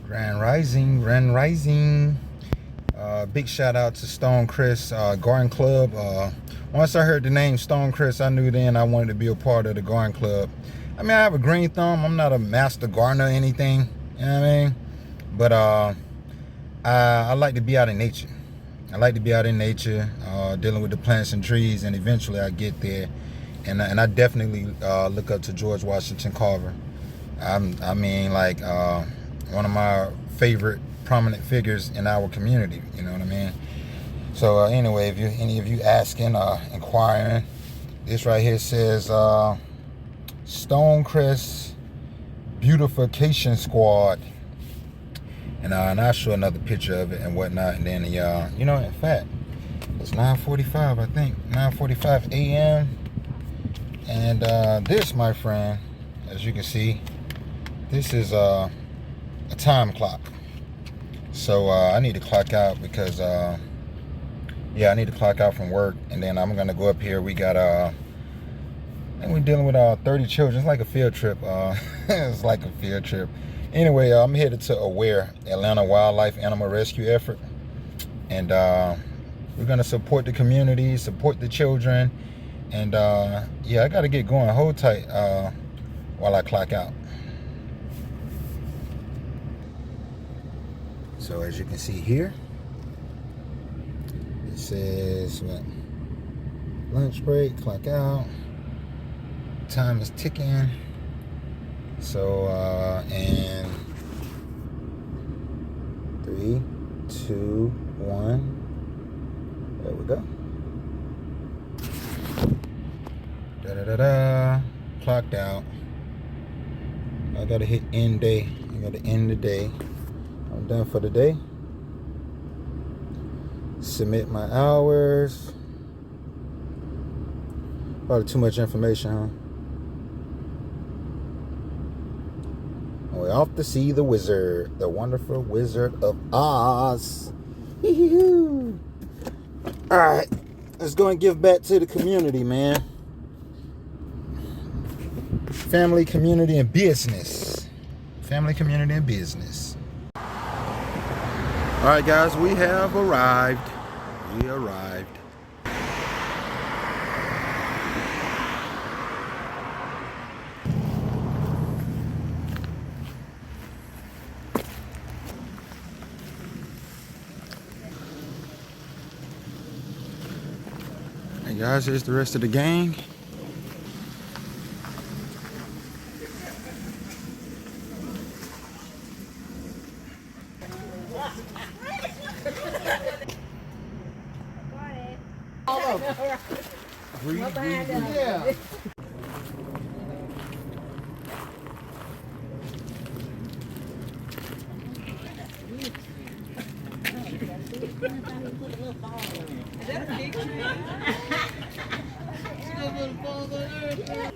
Grand Rising, Grand Rising. Big shout out to Stonecrest Garden Club. Once I heard the name Stonecrest, I knew then I wanted to be a part of the garden club. I mean, I have a green thumb. I'm not a master gardener or anything. You know what I mean? But I like to be out in nature. I like to be out in nature, dealing with the plants and trees, and eventually I get there. And I definitely look up to George Washington Carver. I mean, like one of my favorite prominent figures in our community. You know what I mean? So anyway, if any of you asking, inquiring, this right here says Stonecrest Beautification Squad, and I'll show another picture of it and whatnot. And then you know, in fact, it's 9:45, I think, 9:45 a.m. And this, my friend, as you can see, this is a time clock. So I need to clock out because yeah, I need to clock out from work, and then I'm gonna go up here. We got I think we're dealing with 30 children. It's like a field trip. It's like a field trip. Anyway, I'm headed to A.W.A.R.E, Atlanta Wildlife Animal Rescue Effort, and we're gonna support the community, support the children, and yeah, I gotta get going. Hold tight while I clock out. So as you can see here, it says what? Lunch break, clock out. Time is ticking. So and 3, 2, 1. There we go. Da da da da. Clocked out. I gotta hit end day. I gotta end the day. I'm done for the day. Submit my hours. Probably too much information, huh? We're off to see the wizard, the wonderful Wizard of Oz. Alright, let's go and give back to the community, man. Family, community, and business. Family, community, and business. Alright, guys, we have arrived. We arrived. Hey guys, here's the rest of the gang. Yeah. Is that a big tree? Still a little fall on there.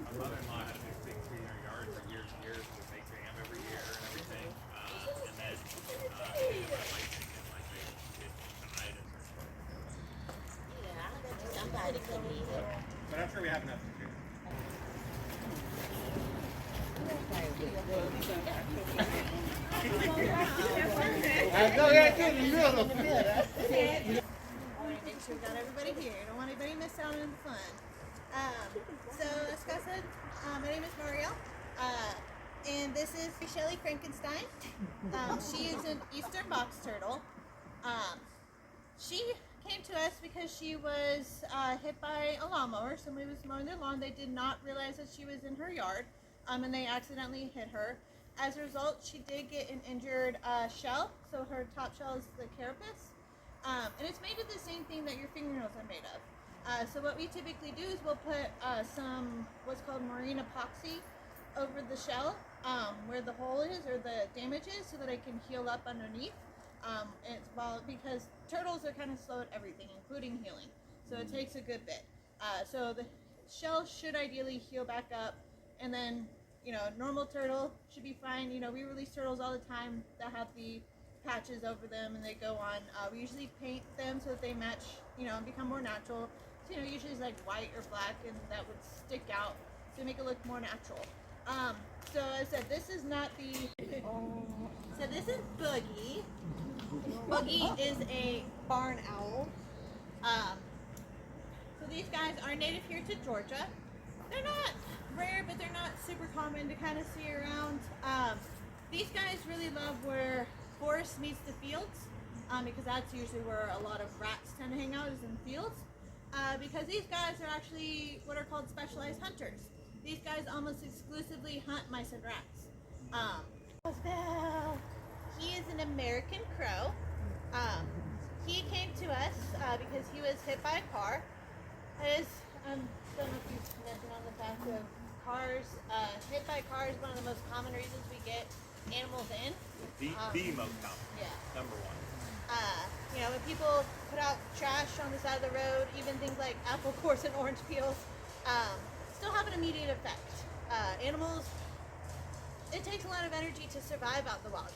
My mother-in-law had a big tree in her yard for years and years. Would make jam every year and everything. And then lightning and like it died. Yeah, I'll bet you somebody can eat it. But I'm sure we have enough to do. I know that good in the middle of it. I want to make sure we got everybody here. I don't want anybody to miss out on the fun. So, as Scott said, my name is Marielle, and this is Shelly Frankenstein. She is an eastern box turtle. She came to us because she was hit by a lawnmower. Somebody was mowing their lawn. They did not realize that she was in her yard, and they accidentally hit her. As a result, she did get an injured shell. So her top shell is the carapace. And it's made of the same thing that your fingernails are made of. So what we typically do is we'll put some what's called marine epoxy over the shell where the hole is or the damage is, so that it can heal up underneath. Because turtles are kind of slow at everything, including healing. So it takes a good bit. So the shell should ideally heal back up, and then, you know, normal turtle should be fine. You know, we release turtles all the time that have the patches over them and they go on. We usually paint them so that they match, you know, and become more natural. usually it's like white or black, and that would stick out to make it look more natural. So I said this is not the. So this is Boogie. Boogie is a barn owl. So these guys are native here to Georgia. They're not rare, but they're not super common to kind of see around. These guys really love where forest meets the fields, because that's usually where a lot of rats tend to hang out, is in fields. Because these guys are actually what are called specialized hunters. These guys almost exclusively hunt mice and rats. He is an American crow. He came to us because he was hit by a car. I don't know if you've mentioned on the fact of cars. Hit by a car is one of the most common reasons we get animals in. The most common. Yeah. Number one. When people put out trash on the side of the road, even things like apple cores and orange peels, still have an immediate effect. Animals, it takes a lot of energy to survive out in the wild.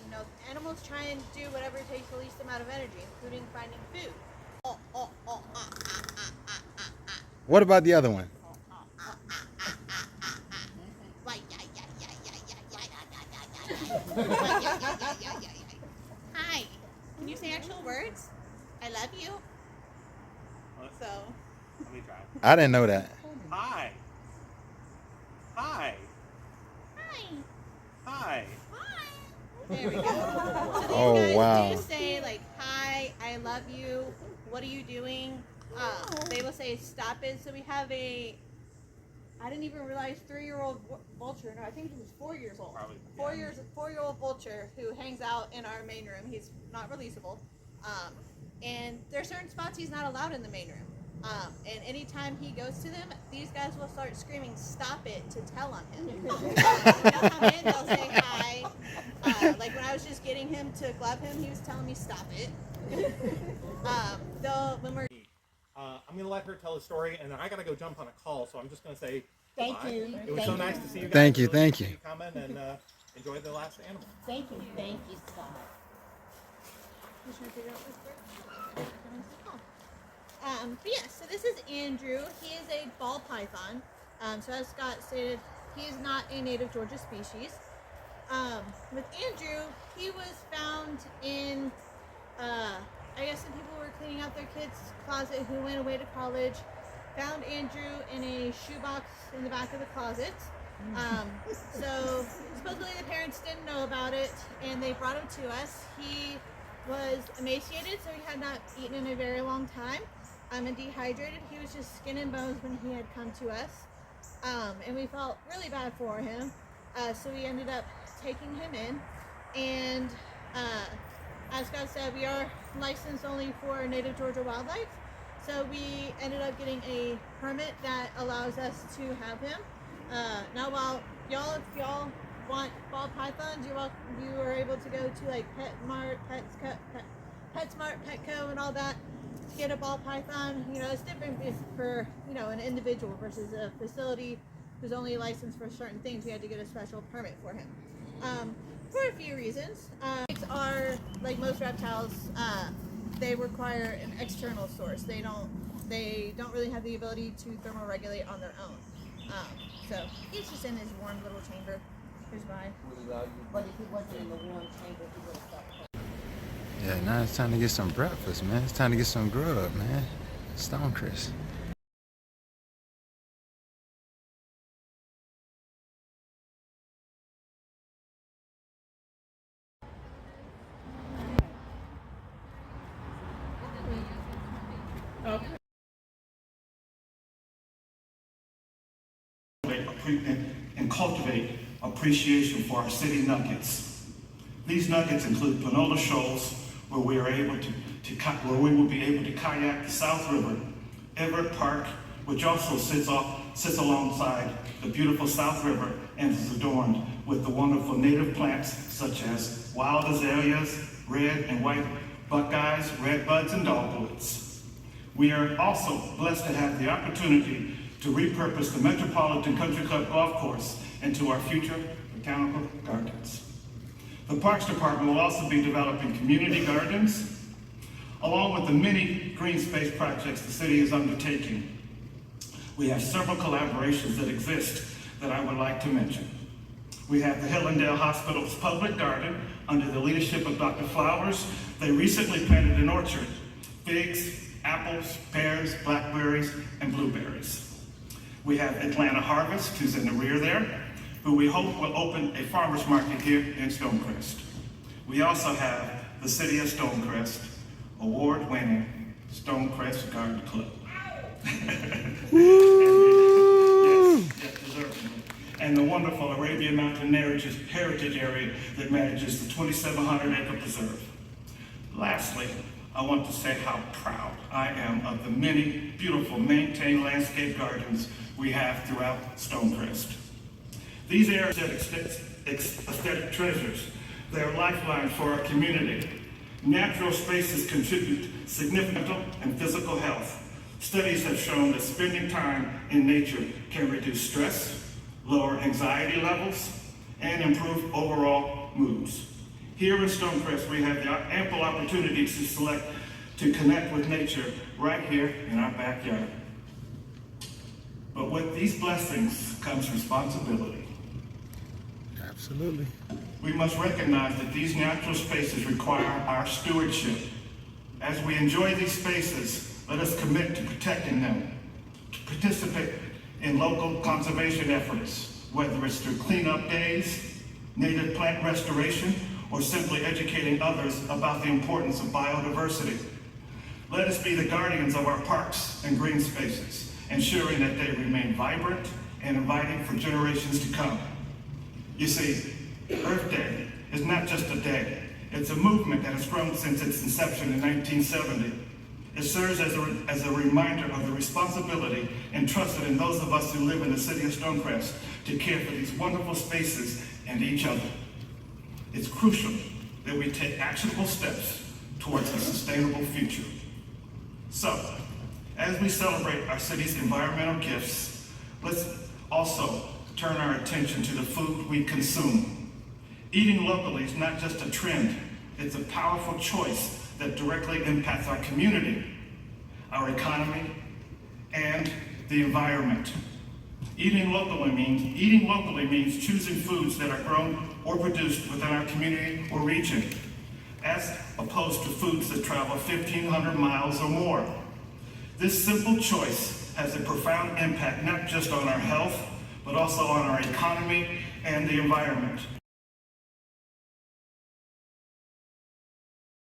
Animals try and do whatever it takes the least amount of energy, including finding food. What about the other one? Hi. Can you say actual words? I love you. So. Let me try. I didn't know that. Hi. Hi. Hi. Hi. Hi. There we go. So these Oh, guys wow. do say like, hi, I love you, what are you doing? They will say stop it. So we have I didn't even realize 3-year-old vulture. No, I think he was 4 years old. Probably, 4-year-old vulture who hangs out in our main room. He's not releasable. And there are certain spots he's not allowed in the main room. And anytime he goes to them, these guys will start screaming, stop it, to tell on him. They'll come in, they'll say hi. Like when I was just getting him to glove him, he was telling me, stop it. When we're I'm going to let her tell the story, and then I got to go jump on a call, so I'm just going to say Thank bye. you. It was so nice to see you guys. Thank you, Really thank appreciate you. Coming and enjoy the last animal. Thank you so much. just trying to figure out this part. But yeah, so this is Andrew. He is a ball python. So as Scott stated, he is not a native Georgia species. With Andrew, he was found in, I guess some people were cleaning out their kid's closet who went away to college, found Andrew in a shoebox in the back of the closet. So supposedly the parents didn't know about it, and they brought him to us. He was emaciated, so he had not eaten in a very long time, and dehydrated. He was just skin and bones when he had come to us, and we felt really bad for him. So we ended up taking him in, and as Scott said, we are licensed only for native Georgia wildlife. So we ended up getting a permit that allows us to have him. Now, while if y'all want ball pythons, you are able to go to like PetSmart, Petco, and all that to get a ball python. It's different for an individual versus a facility who's only licensed for certain things. We had to get a special permit for him for a few reasons. Are like most reptiles. They require an external source. They don't really have the ability to thermoregulate on their own. So he's just in his warm little chamber. Here's mine. But if he wasn't in the warm chamber, he would have stopped. Yeah, now it's time to get some breakfast, man. It's time to get some grub, man. Stonecrest. And cultivate appreciation for our city nuggets. These nuggets include Panola Shoals, where we will be able to kayak the South River, Everett Park, which also sits alongside the beautiful South River and is adorned with the wonderful native plants such as wild azaleas, red and white buckeyes, red buds, and dogwoods. We are also blessed to have the opportunity to repurpose the Metropolitan Country Club Golf Course into our future botanical gardens. The Parks Department will also be developing community gardens, along with the many green space projects the city is undertaking. We have several collaborations that exist that I would like to mention. We have the Hillendale Hospital's Public Garden under the leadership of Dr. Flowers. They recently planted an orchard, figs, apples, pears, blackberries, and blueberries. We have Atlanta Harvest, who's in the rear there, who we hope will open a farmer's market here in Stonecrest. We also have the City of Stonecrest, award-winning Stonecrest Garden Club. Yes, deservedly. And the wonderful Arabian Mountain Heritage Area that manages the 2,700-acre preserve. Lastly, I want to say how proud I am of the many beautiful maintained landscape gardens we have throughout Stonecrest. These areas are aesthetic treasures. They are lifelines for our community. Natural spaces contribute significant mental and physical health. Studies have shown that spending time in nature can reduce stress, lower anxiety levels, and improve overall moods. Here in Stonecrest, we have the ample opportunities to connect with nature right here in our backyard. But with these blessings comes responsibility. Absolutely. We must recognize that these natural spaces require our stewardship. As we enjoy these spaces, let us commit to protecting them, to participate in local conservation efforts, whether it's through cleanup days, native plant restoration, or simply educating others about the importance of biodiversity. Let us be the guardians of our parks and green spaces, ensuring that they remain vibrant and inviting for generations to come. You see, Earth Day is not just a day. It's a movement that has grown since its inception in 1970. It serves as a reminder of the responsibility entrusted in those of us who live in the city of Stonecrest to care for these wonderful spaces and each other. It's crucial that we take actionable steps towards a sustainable future. So, as we celebrate our city's environmental gifts, let's also turn our attention to the food we consume. Eating locally is not just a trend, it's a powerful choice that directly impacts our community, our economy, and the environment. Eating locally means choosing foods that are grown or produced within our community or region, as opposed to foods that travel 1,500 miles or more. This simple choice has a profound impact not just on our health, but also on our economy and the environment.